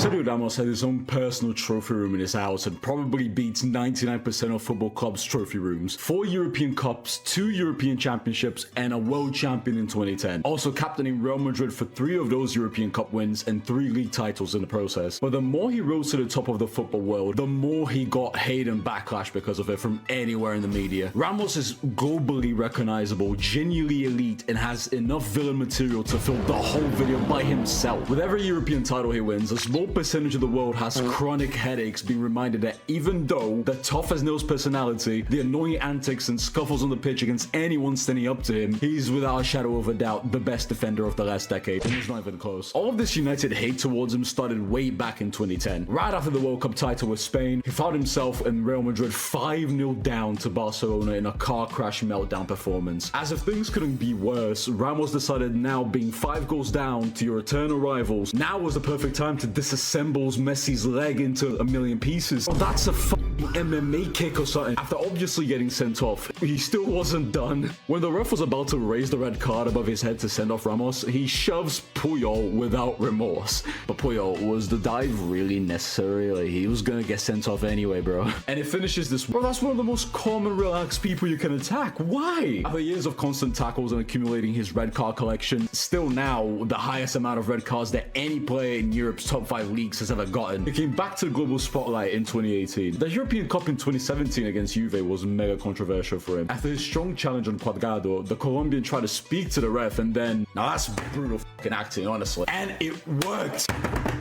Sergio Ramos has his own personal trophy room in his house and probably beats 99% of football clubs' trophy rooms. 4 European Cups, 2 European Championships, and a World Champion in 2010. Also captaining Real Madrid for 3 of those European Cup wins and 3 league titles in the process. But the more he rose to the top of the football world, the more he got hate and backlash because of it from anywhere in the media. Ramos is globally recognizable, genuinely elite, and has enough villain material to fill the whole video by himself. With every European title he wins, a small percentage of the world has chronic headaches being reminded that even though the tough-as-nails personality, the annoying antics and scuffles on the pitch against anyone standing up to him, he's without a shadow of a doubt the best defender of the last decade, and he's not even close. All of this united hate towards him started way back in 2010. Right after the World Cup title with Spain, he found himself in Real Madrid 5-0 down to Barcelona in a car crash meltdown performance. As if things couldn't be worse, Ramos decided now being 5 goals down to your eternal rivals, now was the perfect time to disassemble Messi's leg into a million pieces. Oh, that's a MMA kick or something. After obviously getting sent off, he still wasn't done. When the ref was about to raise the red card above his head to send off Ramos, he shoves Puyol without remorse. But Puyol, was the dive really necessary? Like, he was gonna get sent off anyway, bro. And it finishes this. Bro, that's one of the most common relaxed people you can attack. Why? After years of constant tackles and accumulating his red card collection, still now the highest amount of red cards that any player in Europe's top 5 leagues has ever gotten. He came back to the global spotlight in 2018. The European Cup in 2017 against Juve was mega controversial for him. After his strong challenge on Cuadrado, the Colombian tried to speak to the ref and then, now that's brutal fucking acting, honestly. And it worked.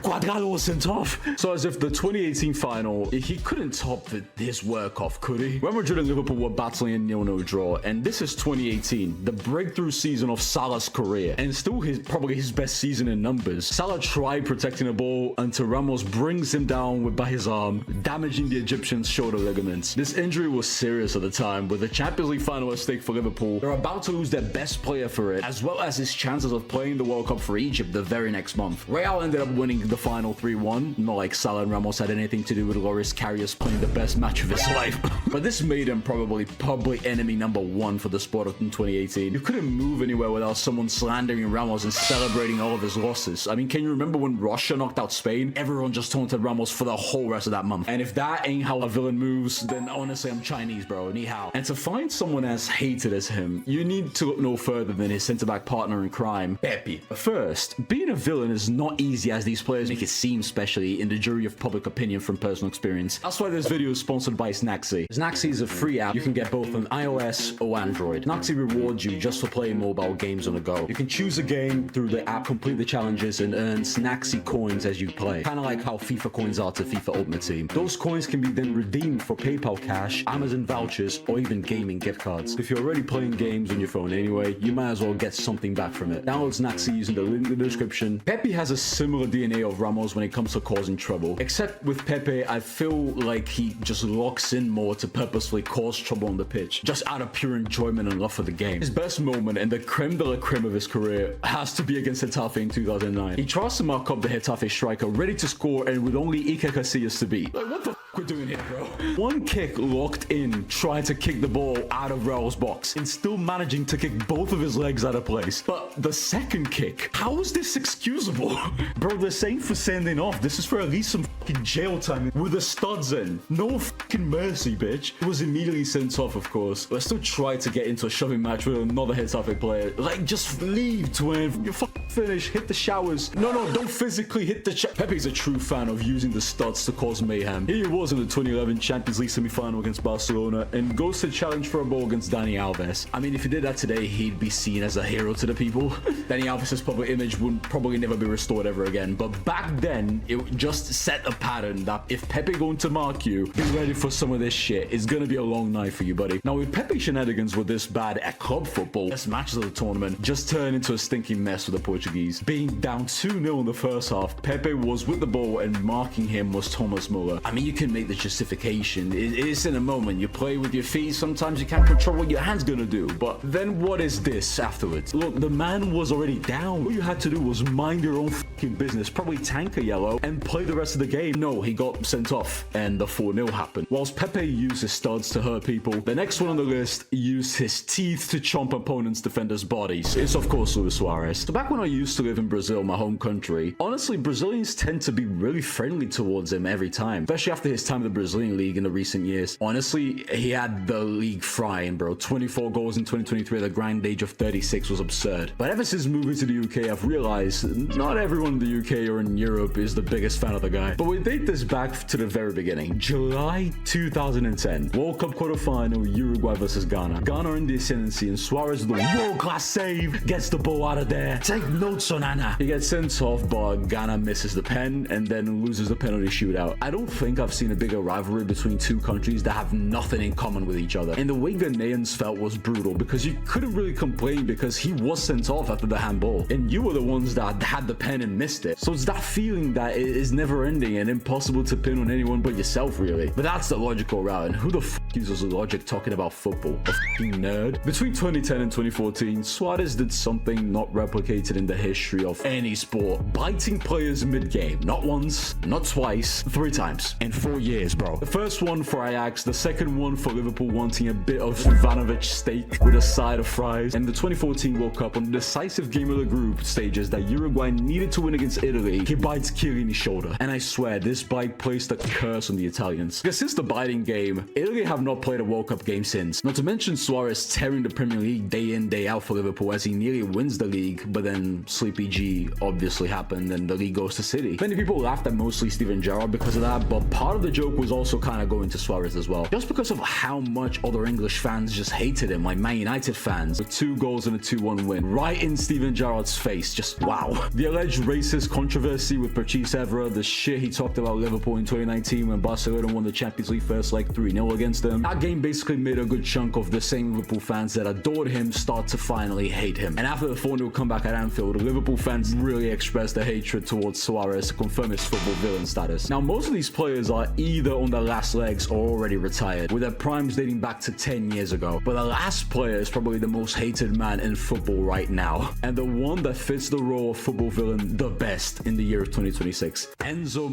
Cuadrado was sent off. So as if the 2018 final, he couldn't top his work off, could he? Real Madrid and Liverpool were battling a 0-0 draw, and this is 2018, the breakthrough season of Salah's career, and still probably his best season in numbers. Salah tried protecting the ball until Ramos brings him down by his arm, damaging the Egyptian's shoulder ligaments. This injury was serious at the time, with the Champions League final at stake for Liverpool. They're about to lose their best player for it, as well as his chances of playing the World Cup for Egypt the very next month. Real ended up winning the final 3-1, not like Salah and Ramos had anything to do with Loris Karius playing the best match of his life. But this made him probably public enemy number 1 for the sport in 2018. You couldn't move anywhere without someone slandering Ramos and celebrating all of his losses. I mean, can you remember when Russia knocked out Spain? Everyone just taunted Ramos for the whole rest of that month. And if that ain't how a villain moves, then honestly, I'm Chinese, bro. Ni hao. And to find someone as hated as him, you need to look no further than his centre-back partner in crime, Pepe. But first, being a villain is not easy as these players make it seem, especially in the jury of public opinion from personal experience. That's why this video is sponsored by Snaxy. Snaxy is a free app you can get both on iOS or Android. Snaxy rewards you just for playing mobile games on the go. You can choose a game through the app, complete the challenges, and earn Snaxy coins as you play. Kind of like how FIFA coins are to FIFA Ultimate Team. Those coins can be then redeemed for PayPal cash, Amazon vouchers, or even gaming gift cards. If you're already playing games on your phone anyway, you might as well get something back from it. Download Snaxy using the link in the description. Pepe has a similar DNA of Ramos when it comes to causing trouble. Except with Pepe, I feel like he just locks in more to purposefully cause trouble on the pitch, just out of pure enjoyment and love for the game. His best moment and the creme de la creme of his career has to be against Getafe in 2009. He tries to mark up the Getafe striker, ready to score and with only Iker Casillas to beat. Like, what the f we're doing here, bro? One kick locked in, trying to kick the ball out of Raul's box, and still managing to kick both of his legs out of place. But the second kick, how is this excusable? Bro, they're saying for sending off. This is for at least some fucking jail time with the studs in. No fucking mercy, bitch. He was immediately sent off, of course, but I still tried to get into a shoving match with another Getafe player. Like, just leave, twin. You're fucking finished. Hit the showers. No, don't physically hit the Pepe's a true fan of using the studs to cause mayhem. Here he was in the 2011 Champions League semi-final against Barcelona and goes to challenge for a ball against Dani Alves. I mean, if he did that today, he'd be seen as a hero to the people. Dani Alves' public image would probably never be restored ever again, but back then, it just set a pattern that if Pepe going to mark you, be ready for some of this shit. It's gonna be a long night for you, buddy. Now, if Pepe shenanigans were this bad at club football, best matches of the tournament just turned into a stinking mess for the Portuguese. Being down 2-0 in the first half, Pepe was with the ball and marking him was Thomas Muller. I mean, you can make the justification. It's in a moment. You play with your feet. Sometimes you can't control what your hand's gonna do. But then what is this afterwards? Look, the man was already down. All you had to do was mind your own fucking business, probably tank a yellow, and play the rest of the game. No, he got sent off, and the 4-0 happened. Whilst Pepe used his studs to hurt people, the next one on the list used his teeth to chomp opponents' defenders' bodies. It's of course Luis Suarez. So back when I used to live in Brazil, my home country, honestly, Brazilians tend to be really friendly towards him every time, especially after his time in the Brazilian league in the recent years. Honestly, he had the league frying, bro. 24 goals in 2023 at the grand age of 36 was absurd. But ever since moving to the UK, I've realized not everyone in the UK or in Europe is the biggest fan of the guy. But we date this back to the very beginning. July 2010, World Cup quarterfinal, Uruguay versus Ghana. Ghana in the ascendancy, and Suarez, the world-class save, gets the ball out of there. Take notes on Anna. He gets sent off, but Ghana misses the pen and then loses the penalty shootout. I don't think I've seen a bigger rivalry between two countries that have nothing in common with each other. And the way Ghanaians felt was brutal, because you couldn't really complain because he was sent off after the handball, and you were the ones that had the pen and missed it. So it's that feeling that it is never ending and impossible to pin on anyone but yourself, really. But that's the logical route, and who the f uses logic talking about football? A f***ing nerd. Between 2010 and 2014, Suarez did something not replicated in the history of any sport, biting players mid-game. Not once, not twice, 3 times. In 4 years, bro. The first one for Ajax, the second one for Liverpool wanting a bit of Ivanovic steak with a side of fries, and the 2014 World Cup on the decisive game of the group stages that Uruguay needed to win against Italy, he bites Chiellini's shoulder. And I swear, this bite placed a curse on the Italians. Because since the biting game, Italy have not played a World Cup game since. Not to mention Suarez tearing the Premier League day in, day out for Liverpool as he nearly wins the league, but then Sleepy G obviously happened and the league goes to City. Many people laughed at mostly Steven Gerrard because of that, but part of the joke was also kind of going to Suarez as well. Just because of how much other English fans just hated him, like Man United fans, with 2 goals and a 2-1 win, right in Steven Gerrard's face. Just wow. The alleged racist controversy with Patrice Evra, the shit he talked about Liverpool in 2019 when Barcelona won the Champions League first leg 3-0 against them. That game basically made a good chunk of the same Liverpool fans that adored him start to finally hate him. And after the 4-0 comeback at Anfield, Liverpool fans really expressed their hatred towards Suarez to confirm his football villain status. Now, most of these players are either on their last legs or already retired, with their primes dating back to 10 years ago. But the last player is probably the most hated man in football right now, and the one that fits the role of football villain the best in the year of 2026. Enzo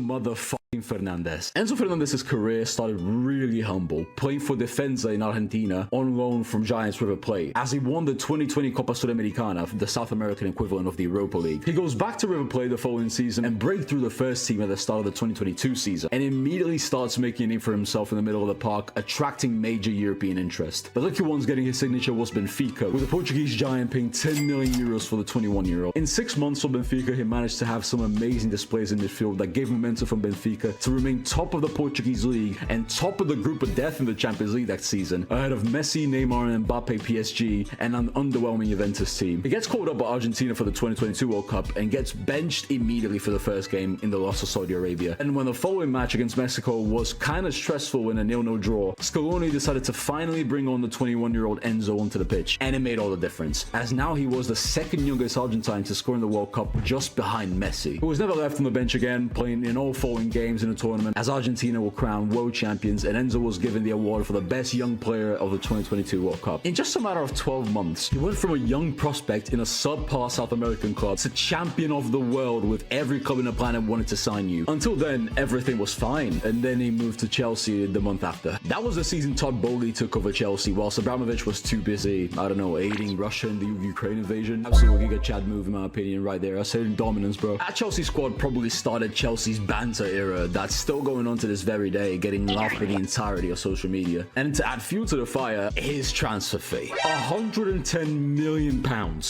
Fernandez. Enzo Fernandez's career started really humble, playing for Defensa in Argentina on loan from Giants River Plate, as he won the 2020 Copa Sudamericana, the South American equivalent of the Europa League. He goes back to River Plate the following season and breaks through the first team at the start of the 2022 season, and immediately starts making a name for himself in the middle of the park, attracting major European interest. The lucky ones getting his signature was Benfica, with the Portuguese giant paying 10 million euros for the 21-year-old. In 6 months for Benfica, he managed to have some amazing displays in midfield that gave momentum from Benfica to remain top of the Portuguese league and top of the group of death in the Champions League that season, ahead of Messi, Neymar, and Mbappe PSG, and an underwhelming Juventus team. He gets called up by Argentina for the 2022 World Cup and gets benched immediately for the first game in the loss of Saudi Arabia. And when the following match against Mexico was kind of stressful in a 0-0 draw, Scaloni decided to finally bring on the 21-year-old Enzo onto the pitch, and it made all the difference, as now he was the second youngest Argentine to score in the World Cup, just behind Messi, who was never left on the bench again, playing in all following games in the tournament as Argentina were crowned world champions, and Enzo was given the award for the best young player of the 2022 World Cup. In just a matter of 12 months, he went from a young prospect in a subpar South American club to champion of the world with every club in the planet wanted to sign you. Until then, everything was fine, and then he moved to Chelsea the month after. That was the season Todd Bowley took over Chelsea, whilst Abramovich was too busy, I don't know, aiding Russia in the Ukraine invasion. Absolutely Giga Chad move in my opinion right there. I said dominance, bro. That Chelsea squad probably started Chelsea's banter era that's still going on to this very day, getting laughed at the entirety of social media. And to add fuel to the fire, his transfer fee. £110 million.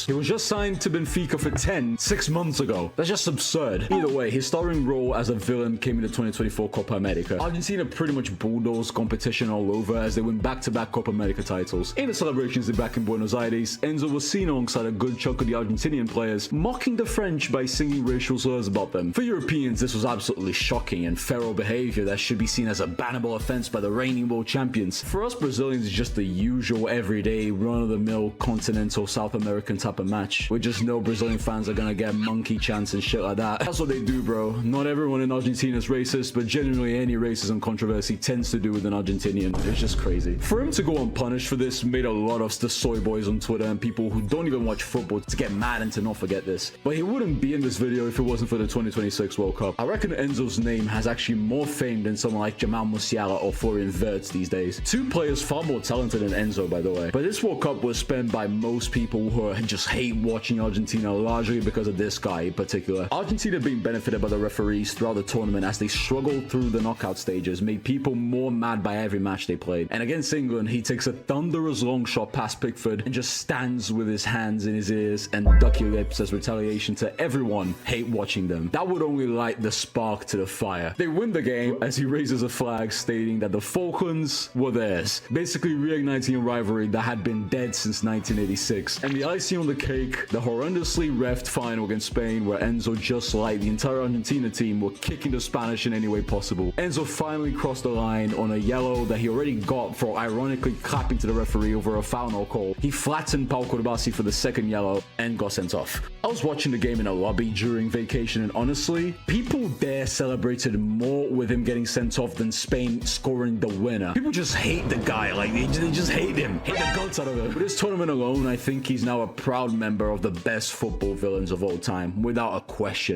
He was just signed to Benfica for 10 6 months ago. That's just absurd. Either way, his starring role as a villain came in the 2024 Copa America. Argentina pretty much bulldozed competition all over as they win back-to-back Copa America titles. In the celebrations back in Buenos Aires, Enzo was seen alongside a good chunk of the Argentinian players, mocking the French by singing racial slurs about them. For Europeans, this was absolutely shocking and feral behavior that should be seen as a bannable offense by the reigning world champions. For us Brazilians, it's just the usual everyday run-of-the-mill continental South American type of match. We just know Brazilian fans are gonna get monkey chants and shit like that. That's what they do, bro. Not everyone in Argentina is racist, but genuinely any racism controversy tends to do with an Argentinian. It's just crazy. For him to go unpunished for this made a lot of the soy boys on Twitter and people who don't even watch football to get mad and to not forget this. But he wouldn't be in this video if it wasn't for the 2026 World Cup. I reckon Enzo's name has actually more fame than someone like Jamal Musiala or Florian Wirtz these days. Two players far more talented than Enzo, by the way. But this World Cup was spent by most people who just hate watching Argentina, largely because of this guy in particular. Argentina being benefited by the referees throughout the tournament as they struggled through the knockout stages made people more mad by every match they played. And against England, he takes a thunderous long shot past Pickford and just stands with his hands in his ears and ducky lips as retaliation to everyone hate watching them. That would only light the spark to the fire. They win the game as he raises a flag stating that the Falklands were theirs, basically reigniting a rivalry that had been dead since 1986. And the icing on the cake, the horrendously reffed final against Spain, where Enzo, just like the entire Argentina team, were kicking the Spanish in any way possible. Enzo finally crossed the line on a yellow that he already got for ironically clapping to the referee over a foul no call. He flattened Pau Corbasi for the second yellow and got sent off. I was watching the game in a lobby during vacation, and honestly, people there celebrated more with him getting sent off than Spain scoring the winner. People just hate the guy, like they just hate him, hate the guts out of him. With this tournament alone, I think he's now a proud member of the best football villains of all time, without a question.